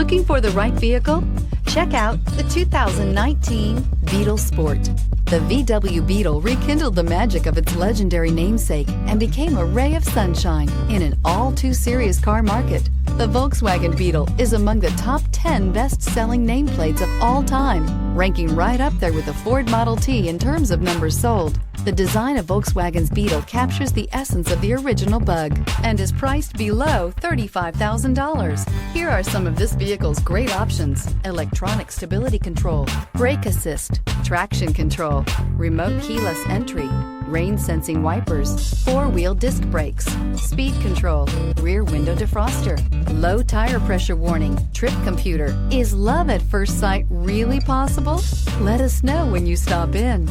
Looking for the right vehicle? Check out the 2019 Beetle Sport. The VW Beetle rekindled the magic of its legendary namesake and became a ray of sunshine in an all-too-serious car market. The Volkswagen Beetle is among the top 10 best-selling nameplates of all time, ranking right up there with the Ford Model T in terms of numbers sold. The design of Volkswagen's Beetle captures the essence of the original bug and is priced below $35,000. Here are some of this vehicle's great options: electronic stability control, brake assist, traction control, remote keyless entry, rain sensing wipers, four-wheel disc brakes, speed control, rear window defroster, low tire pressure warning, trip computer. Is love at first sight really possible? Let us know when you stop in.